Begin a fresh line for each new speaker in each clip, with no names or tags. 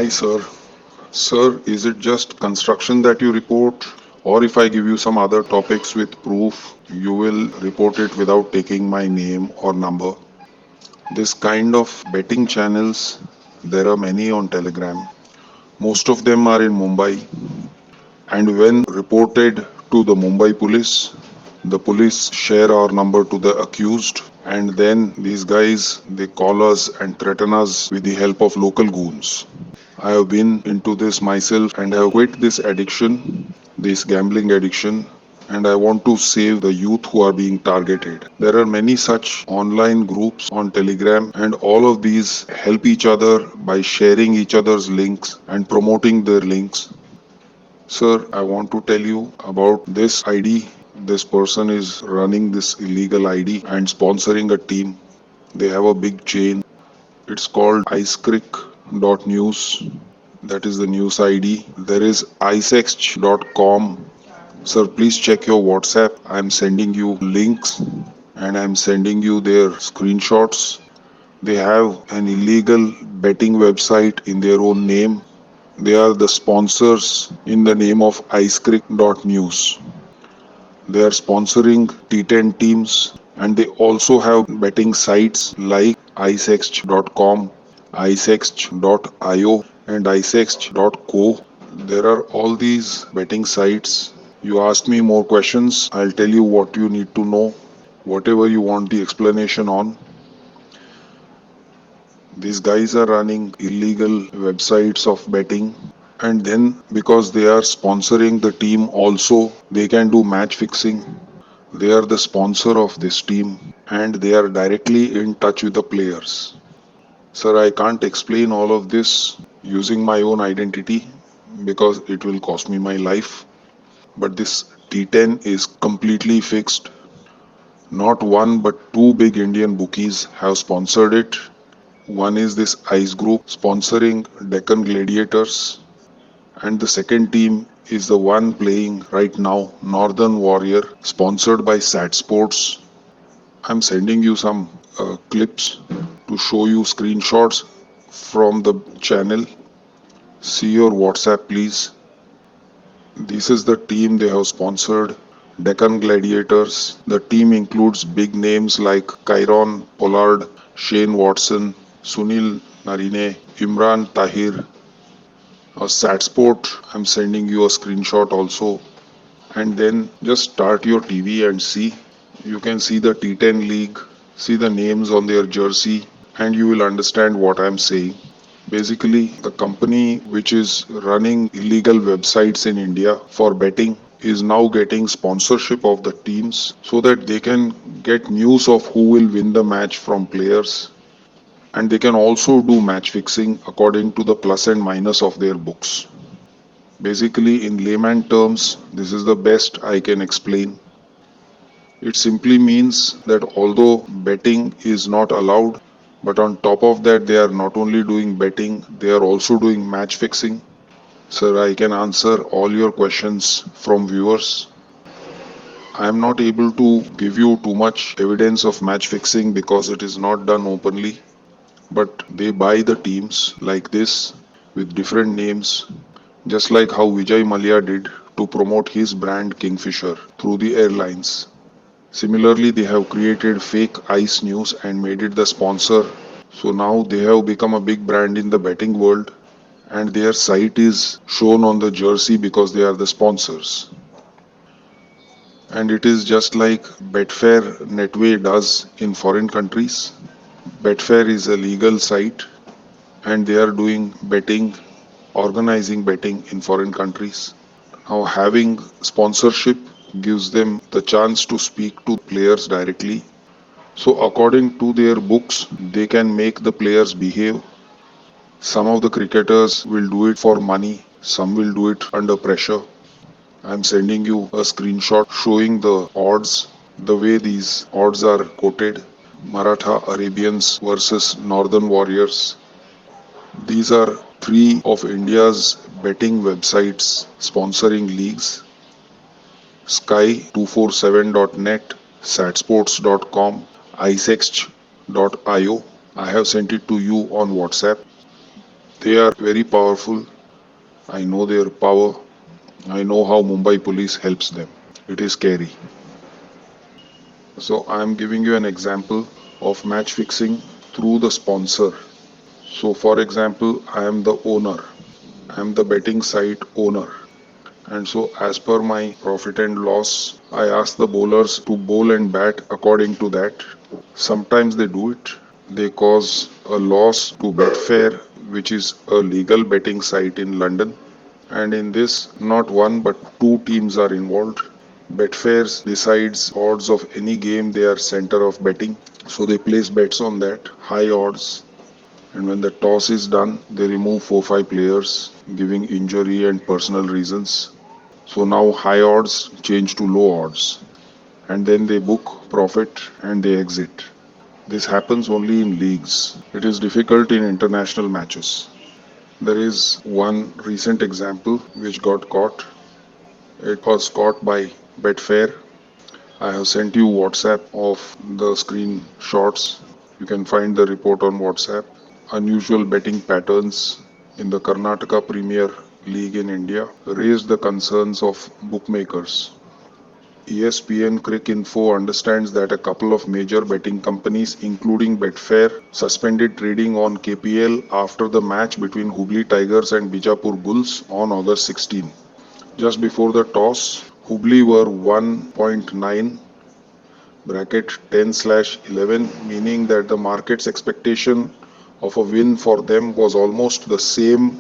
Hi, sir. Sir, is it just construction that you report? Or if I give you some other topics with proof, you will report it without taking my name or number? This kind of betting channels, there are many on Telegram. Most of them are in Mumbai. And when reported to the Mumbai the police share our number to the accused. And then these guys, they call us and threaten us with the help of local goons. I have been into this myself and have quit this addiction, this gambling addiction, and I want to save the youth who are being targeted. There are many such online groups on Telegram, and all of these help each other by sharing each other's links and promoting their links. Sir, I want to tell you about this ID. This person is running this illegal ID and sponsoring a team. They have a big chain. It's called icecrick.news. That is the news ID. There is icext.com. Sir, please check your WhatsApp. I'm sending you links and I'm sending you their screenshots. They have an illegal betting website in their own name. They are the sponsors in the name of icecrick.news. They are sponsoring T10 teams and they also have betting sites like icext.com, icext.io, and icext.co. There are all these betting sites. You ask me more questions, I'll tell you what you need to know, whatever you want the explanation on. These guys are running illegal websites of betting, and then because they are sponsoring the team also, they can do match fixing. They are the sponsor of this team and they are directly in touch with the players. Sir, I can't explain all of this using my own identity because it will cost me my life. But this T10 is completely fixed. Not one but two big Indian bookies have sponsored it. One is this ICE group sponsoring Deccan Gladiators, and the second team is the one playing right now, Northern Warrior, sponsored by SAT Sports. I'm sending you some clips to show you screenshots from the channel. See your WhatsApp, please. This is the team they have sponsored, Deccan Gladiators. The team includes big names like Kyron Pollard, Shane Watson, Sunil Narine, Imran Tahir. Satsport, I'm sending you a screenshot also. And then just start your TV and see. You can see the T10 league, see the names on their jersey, and you will understand what I'm saying. Basically, the company which is running illegal websites in India for betting is now getting sponsorship of the teams so that they can get news of who will win the match from players, and they can also do match fixing according to the plus and minus of their books. Basically, in layman terms, this is the best I can explain. It simply means that although betting is not allowed, but on top of that, they are not only doing betting, they are also doing match fixing. Sir, I can answer all your questions from viewers. I am not able to give you too much evidence of match fixing because it is not done openly, but they buy the teams like this with different names, just like how Vijay Mallya did to promote his brand Kingfisher through the airlines. Similarly, they have created fake ice news and made it the sponsor. So now they have become a big brand in the betting world and their site is shown on the jersey because they are the sponsors. And it is just like Betfair Netway does in foreign countries. Betfair is a legal site and they are doing betting, organizing betting in foreign countries. Now, having sponsorship gives them the chance to speak to players directly. So, according to their books, they can make the players behave. Some of the cricketers will do it for money, some will do it under pressure. I'm sending you a screenshot showing the odds, the way these odds are quoted. Maratha Arabians versus Northern Warriors. These are three of India's betting websites sponsoring leagues: Sky247.net, satsports.com, icext.io. I have sent it to you on WhatsApp. They are very powerful. I know their power. I know how Mumbai police helps them. It is scary. So I am giving you an example of match fixing through the sponsor. So for example, I am the owner. I am the betting site owner. And so as per my profit and loss, I ask the bowlers to bowl and bat according to that. Sometimes they do it. They cause a loss to Betfair, which is a legal betting site in London. And in this, not one but two teams are involved. Betfair decides odds of any game they are center of betting. So they place bets on that, high odds. And when the toss is done, they remove 4 5 players, giving injury and personal reasons. So now high odds change to low odds. And then they book profit and they exit. This happens only in leagues. It is difficult in international matches. There is one recent example which got caught. It was caught by Betfair. I have sent you WhatsApp of the screenshots. You can find the report on WhatsApp. Unusual betting patterns in the Karnataka Premier League in India raised the concerns of bookmakers. ESPN Cricinfo understands that a couple of major betting companies, including Betfair, suspended trading on KPL after the match between Hubli Tigers and Bijapur Bulls on August 16. Just before the toss, Hubli were 1.9 bracket 10/11, meaning that the market's expectation of a win for them was almost the same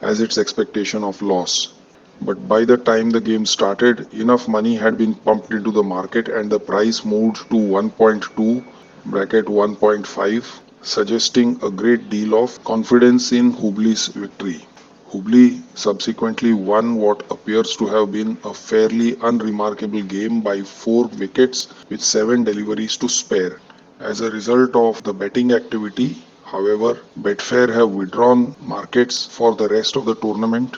as its expectation of loss. But by the time the game started, enough money had been pumped into the market and the price moved to 1.2 bracket 1.5, suggesting a great deal of confidence in Hubli's victory. Hubli subsequently won what appears to have been a fairly unremarkable game by 4 wickets with 7 deliveries to spare. As a result of the betting activity, however, Betfair have withdrawn markets for the rest of the tournament.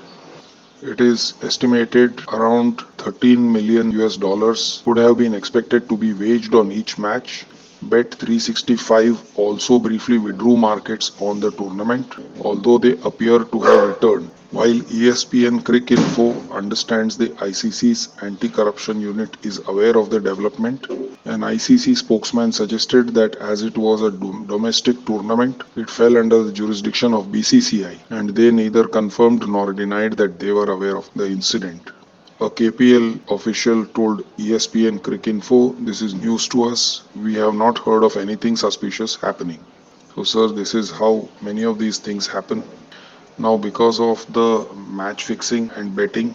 It is estimated around 13 million US dollars would have been expected to be waged on each match. Bet 365 also briefly withdrew markets on the tournament, although they appear to have returned. While ESPN Cricinfo understands the ICC's anti-corruption unit is aware of the development, an ICC spokesman suggested that as it was a domestic tournament, it fell under the jurisdiction of BCCI, and they neither confirmed nor denied that they were aware of the incident. A KPL official told ESPN Cricinfo, "This is news to us. We have not heard of anything suspicious happening." So, sir, this is how many of these things happen. Now, because of the match fixing and betting,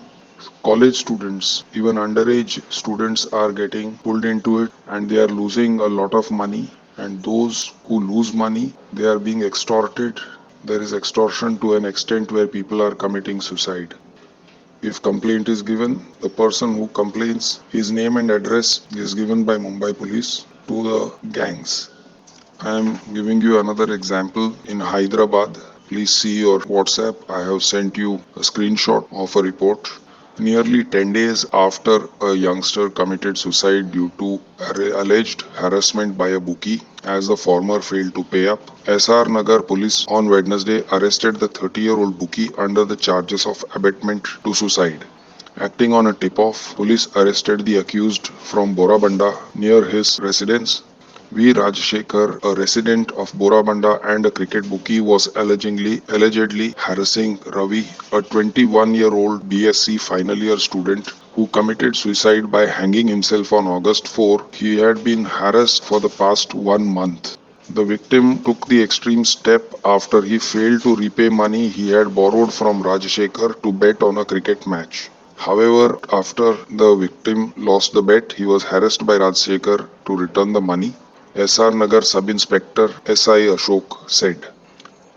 college students, even underage students, are getting pulled into it and they are losing a lot of money. And those who lose money, they are being extorted. There is extortion to an extent where people are committing suicide. If complaint is given, the person who complains, his name and address is given by Mumbai police to the gangs. I am giving you another example in Hyderabad. Please see your WhatsApp. I have sent you a screenshot of a report. Nearly 10 days after a youngster committed suicide due to alleged harassment by a bookie, as the former failed to pay up, SR Nagar police on Wednesday arrested the 30-year-old bookie under the charges of abetment to suicide. Acting on a tip-off, police arrested the accused from Borabanda near his residence. V. Rajshekhar, a resident of Borabanda and a cricket bookie, was allegedly harassing Ravi, a 21-year-old BSc final year student who committed suicide by hanging himself on August 4. He had been harassed for the past 1 month. The victim took the extreme step after he failed to repay money he had borrowed from Rajshekhar to bet on a cricket match. However, after the victim lost the bet, he was harassed by Rajshekhar to return the money. SR Nagar Sub Inspector SI Ashok said.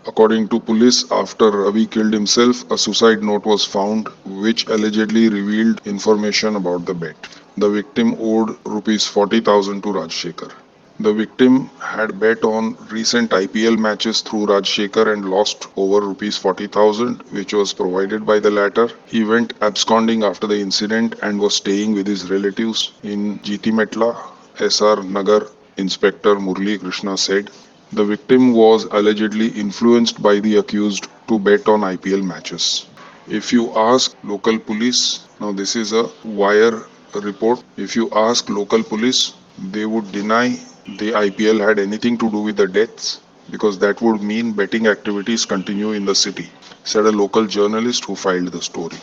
According to police, after Ravi killed himself, a suicide note was found which allegedly revealed information about the bet. The victim owed rupees 40,000 to Rajshekhar. The victim had bet on recent IPL matches through Rajshekhar and lost over rupees 40,000, which was provided by the latter. He went absconding after the incident and was staying with his relatives in Jitimetla. SR Nagar Inspector Murli Krishna said. The victim was allegedly influenced by the accused to bet on IPL matches. If you ask local police, now this is a wire report. If you ask local police, they would deny the IPL had anything to do with the deaths because that would mean betting activities continue in the city, said a local journalist who filed the story.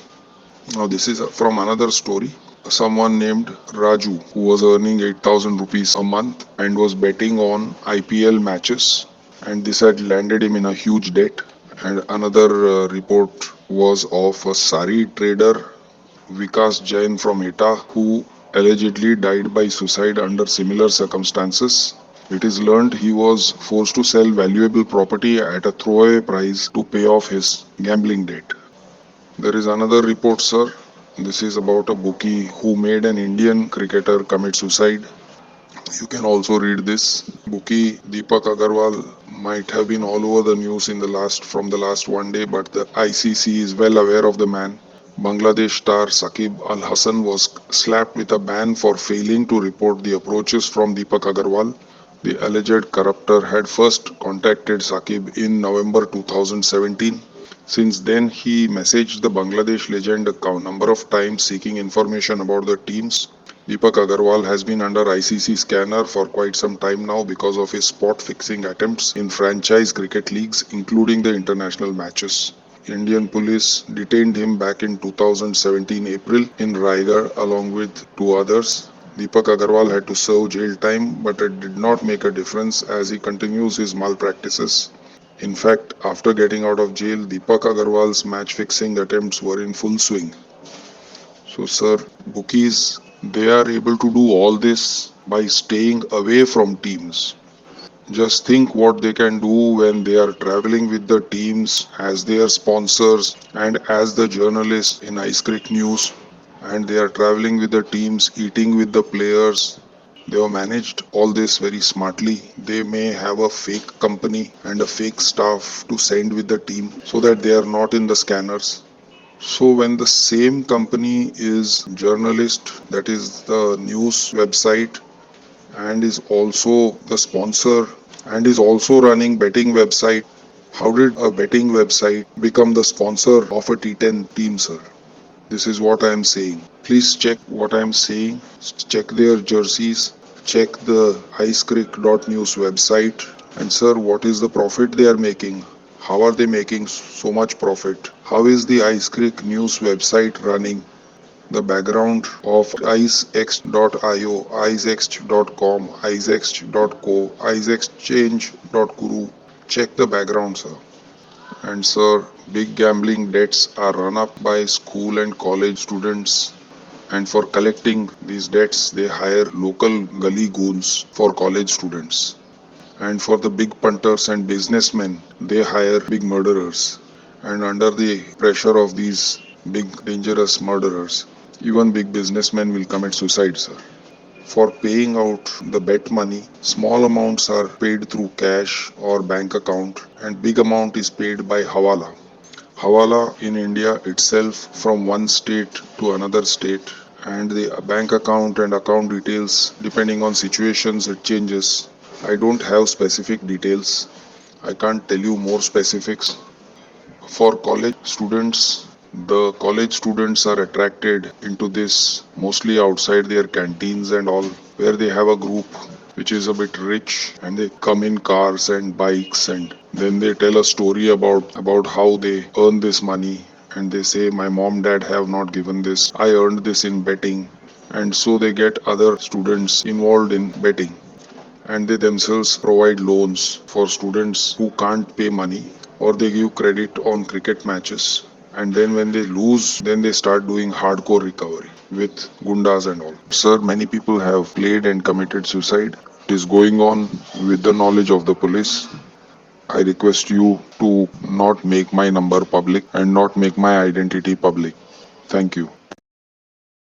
Now, this is from another story. Someone named Raju, who was earning 8,000 rupees a month and was betting on IPL matches, and this had landed him in a huge debt. And another report was of a sari trader, Vikas Jain from Etah, who allegedly died by suicide under similar circumstances. It is learned he was forced to sell valuable property at a throwaway price to pay off his gambling debt. There is another report, sir. This is about a bookie who made an Indian cricketer commit suicide. You can also read this. Bookie Deepak Agarwal might have been all over the news in the last one day, but the ICC is well aware of the man. Bangladesh star Saqib Al Hassan was slapped with a ban for failing to report the approaches from Deepak Agarwal. The alleged corrupter had first contacted Saqib in November 2017. Since then, he messaged the Bangladesh legend a number of times seeking information about the teams. Deepak Agarwal has been under ICC scanner for quite some time now because of his spot fixing attempts in franchise cricket leagues, including the international matches. Indian police detained him back in 2017 April in Raigad along with two others. Deepak Agarwal had to serve jail time, but it did not make a difference as he continues his malpractices. In fact, after getting out of jail, Deepak Agarwal's match fixing attempts were in full swing. So, sir, bookies, they are able to do all this by staying away from teams. Just think what they can do when they are traveling with the teams as their sponsors and as the journalists in Ice Creek News, and they are traveling with the teams, eating with the players. They have managed all this very smartly. They may have a fake company and a fake staff to send with the team so that they are not in the scanners. So when the same company is journalist, that is the news website, and is also the sponsor and is also running betting website, how did a betting website become the sponsor of a T10 team, sir? This is what I am saying. Please check what I am saying. Check their jerseys. Check the icecreek.news website. And sir, what is the profit they are making? How are they making so much profit? How is the Ice Creek News website running? The background of icex.io, icex.com, icex.co, icexchange.guru. Check the background, sir. And sir, big gambling debts are run up by school and college students. And for collecting these debts, they hire local gully goons for college students. And for the big punters and businessmen, they hire big murderers. And under the pressure of these big dangerous murderers, even big businessmen will commit suicide, sir. For paying out the bet money, small amounts are paid through cash or bank account, and big amount is paid by hawala. Hawala in India itself from one state to another state, and the bank account and account details depending on situations it changes. I don't have specific details. I can't tell you more specifics. For college students, the college students are attracted into this mostly outside their canteens and all, where they have a group which is a bit rich and they come in cars and bikes, and then they tell a story about how they earn this money, and they say my mom dad have not given this, I earned this in betting. And so they get other students involved in betting, and they themselves provide loans for students who can't pay money, or they give credit on cricket matches, and then when they lose, then they start doing hardcore recovery with gundas and all. Sir, many people have played and committed suicide. It is going on with the knowledge of the police. I request you to not make my number public and not make my identity public. Thank you.